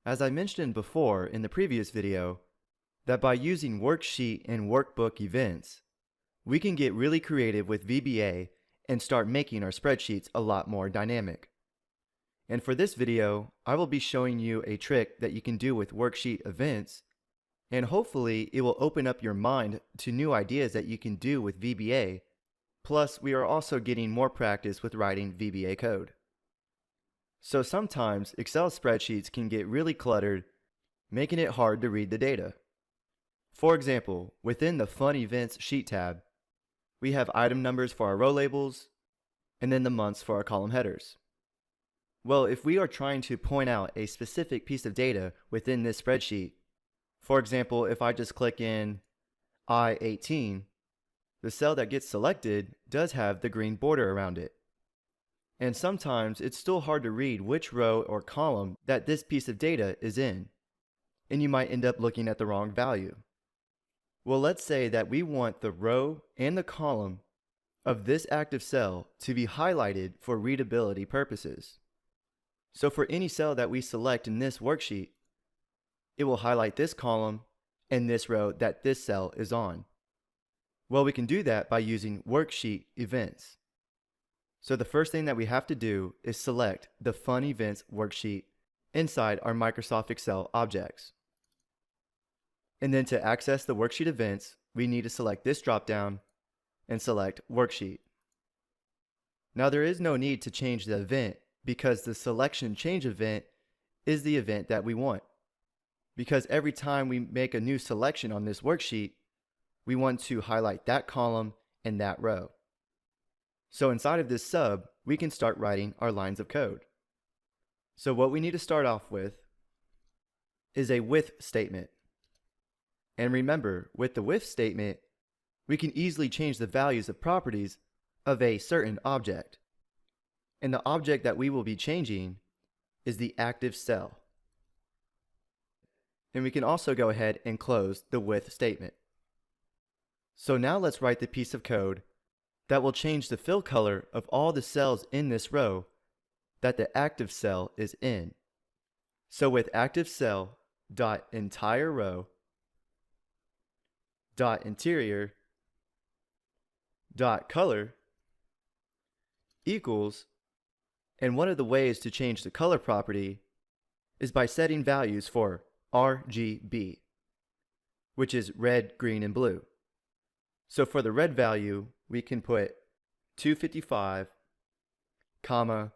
As I mentioned before in the previous video, that by using worksheet and workbook events, we can get really creative with VBA and start making our spreadsheets a lot more dynamic. And for this video, I will be showing you a trick that you can do with worksheet events, and hopefully it will open up your mind to new ideas that you can do with VBA. Plus, we are also getting more practice with writing VBA code. So sometimes Excel spreadsheets can get really cluttered, making it hard to read the data. For example, within the Fun Events Sheet tab, we have item numbers for our row labels, and then the months for our column headers. Well, if we are trying to point out a specific piece of data within this spreadsheet, for example, if I just click in I-18, the cell that gets selected does have the green border around it. And sometimes it's still hard to read which row or column that this piece of data is in, and you might end up looking at the wrong value. Well, let's say that we want the row and the column of this active cell to be highlighted for readability purposes. So for any cell that we select in this worksheet, it will highlight this column and this row that this cell is on. Well, we can do that by using worksheet events. So the first thing that we have to do is select the Fun Events worksheet inside our Microsoft Excel objects. And then to access the worksheet events, we need to select this dropdown and select Worksheet. Now there is no need to change the event because the selection change event is the event that we want. Because every time we make a new selection on this worksheet, we want to highlight that column and that row. So inside of this sub, we can start writing our lines of code. So what we need to start off with is a with statement. And remember, with the with statement, we can easily change the values of properties of a certain object. And the object that we will be changing is the active cell. And we can also go ahead and close the with statement. So now let's write the piece of code that will change the fill color of all the cells in this row that the active cell is in. So with active cell dot entire row dot interior dot color equals, and one of the ways to change the color property is by setting values for RGB, which is red, green, and blue. So for the red value, we can put 255, comma,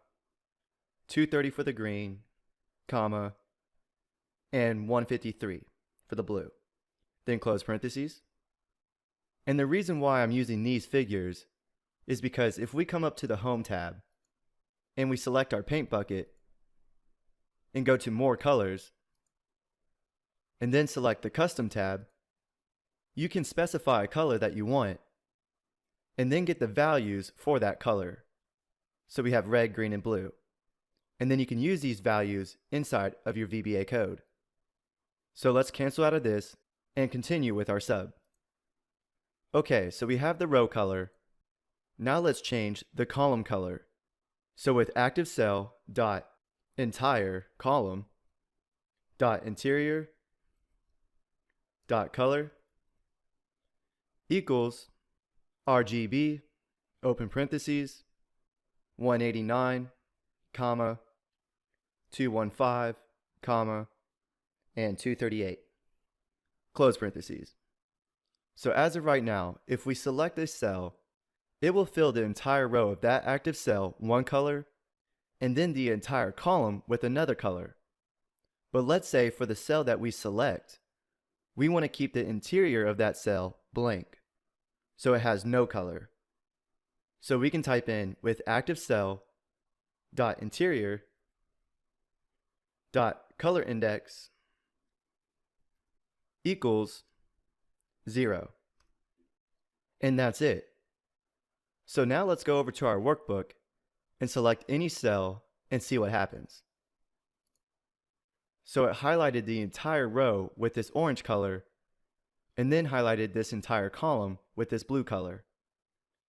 230 for the green, comma, and 153 for the blue. Then close parentheses. And the reason why I'm using these figures is because if we come up to the Home tab and we select our paint bucket and go to More Colors and then select the Custom tab, you can specify a color that you want and then get the values for that color. So we have red, green, and blue. And then you can use these values inside of your VBA code. So let's cancel out of this and continue with our sub. Okay, so we have the row color. Now let's change the column color. So with active cell dot entire column dot interior dot color equals RGB, open parentheses, 189, comma, 215, comma, and 238, close parentheses. So as of right now, if we select this cell, it will fill the entire row of that active cell one color, and then the entire column with another color. But let's say for the cell that we select, we want to keep the interior of that cell blank, so it has no color. So we can type in with active cell dot interior dot color index equals 0. And that's it. So now let's go over to our workbook and select any cell and see what happens. So it highlighted the entire row with this orange color and then highlighted this entire column with this blue color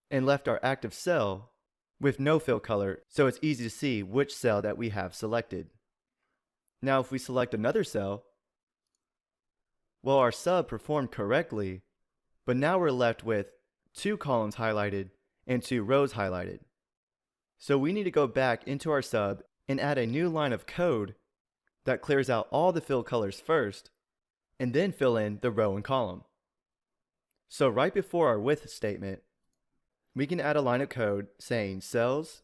and left our active cell with no fill color, so it's easy to see which cell that we have selected. Now if we select another cell, well, our sub performed correctly, but now we're left with 2 columns highlighted and 2 rows highlighted. So we need to go back into our sub and add a new line of code that clears out all the fill colors first, and then fill in the row and column. So right before our with statement, we can add a line of code saying cells,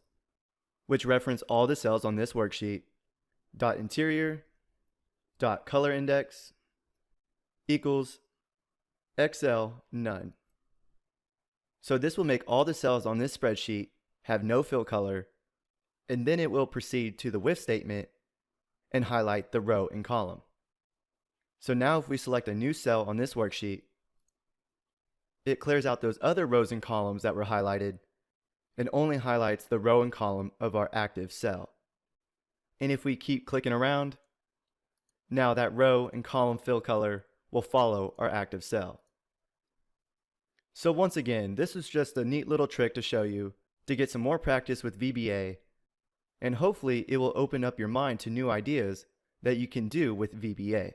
which reference all the cells on this worksheet, dot interior, dot color index, equals XL none. So this will make all the cells on this spreadsheet have no fill color, and then it will proceed to the with statement and highlight the row and column. So now if we select a new cell on this worksheet, it clears out those other rows and columns that were highlighted and only highlights the row and column of our active cell. And if we keep clicking around, now that row and column fill color will follow our active cell. So once again, this is just a neat little trick to show you to get some more practice with VBA, and hopefully it will open up your mind to new ideas that you can do with VBA.